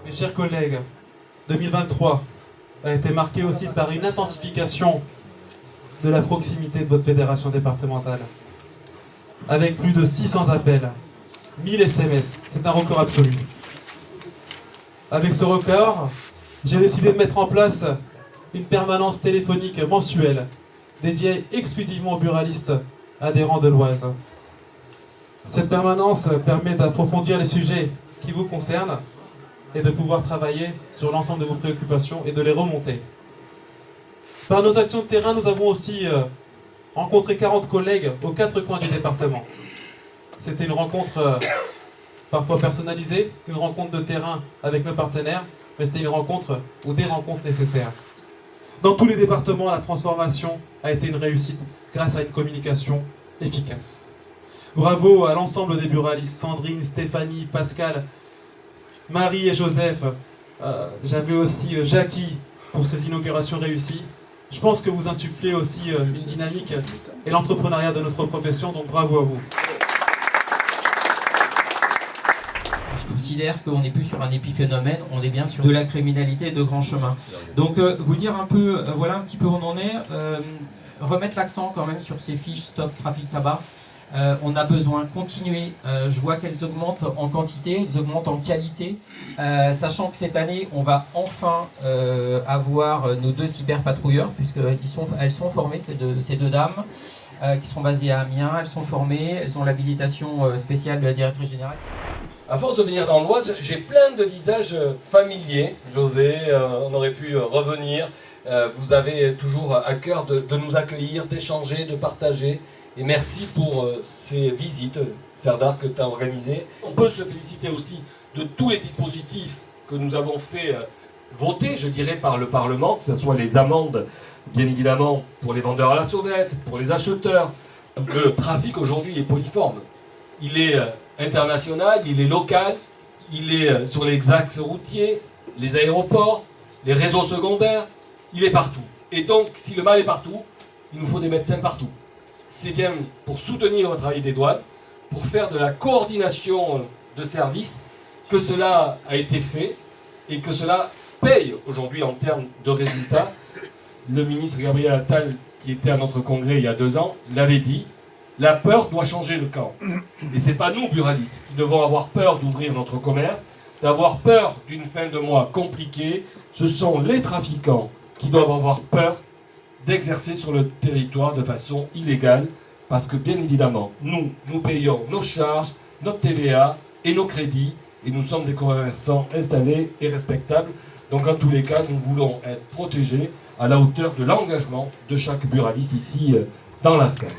Mes chers collègues, 2023 a été marqué aussi par une intensification de la proximité de votre fédération départementale. Avec plus de 600 appels, 1000 SMS, c'est un record absolu. Avec ce record, j'ai décidé de mettre en place une permanence téléphonique mensuelle dédiée exclusivement aux buralistes adhérents de l'Oise. Cette permanence permet d'approfondir les sujets qui vous concernent et de pouvoir travailler sur l'ensemble de vos préoccupations et de les remonter. Par nos actions de terrain, nous avons aussi rencontré 40 collègues aux 4 coins du département. C'était une rencontre parfois personnalisée, une rencontre de terrain avec nos partenaires, mais c'était une rencontre ou des rencontres nécessaires. Dans tous les départements, la transformation a été une réussite grâce à une communication efficace. Bravo à l'ensemble des buralistes, Sandrine, Stéphanie, Pascal, Marie et Joseph. J'avais aussi Jackie pour ces inaugurations réussies. Je pense que vous insufflez aussi une dynamique et l'entrepreneuriat de notre profession, donc bravo à vous. Je considère qu'on n'est plus sur un épiphénomène, on est bien sur de la criminalité de grand chemin. Donc vous dire un peu, voilà un petit peu où on en est, remettre l'accent quand même sur ces fiches Stop Trafic Tabac. On a besoin de continuer, je vois qu'elles augmentent en quantité, elles augmentent en qualité, sachant que cette année on va enfin avoir nos 2 cyberpatrouilleurs, puisqu'elles sont formées, ces deux dames, qui sont basées à Amiens, elles sont formées, elles ont l'habilitation spéciale de la directrice générale. À force de venir dans l'Oise, j'ai plein de visages familiers. José, on aurait pu revenir. Vous avez toujours à cœur de nous accueillir, d'échanger, de partager. Et merci pour ces visites, Serdar, que tu as organisées. On peut se féliciter aussi de tous les dispositifs que nous avons fait voter, je dirais, par le Parlement, que ce soit les amendes, bien évidemment, pour les vendeurs à la sauvette, pour les acheteurs. Le trafic aujourd'hui est polyforme. Il est international, il est local, il est sur les axes routiers, les aéroports, les réseaux secondaires, il est partout. Et donc, si le mal est partout, il nous faut des médecins partout. C'est bien pour soutenir le travail des douanes, pour faire de la coordination de services, que cela a été fait et que cela paye aujourd'hui en termes de résultats. Le ministre Gabriel Attal, qui était à notre congrès il y a 2 ans, l'avait dit, la peur doit changer le camp. Et ce n'est pas nous, buralistes, qui devons avoir peur d'ouvrir notre commerce, d'avoir peur d'une fin de mois compliquée. Ce sont les trafiquants qui doivent avoir peur d'exercer sur le territoire de façon illégale, parce que bien évidemment, nous payons nos charges, notre TVA et nos crédits, et nous sommes des commerçants installés et respectables. Donc en tous les cas, nous voulons être protégés à la hauteur de l'engagement de chaque buraliste ici dans la Seine.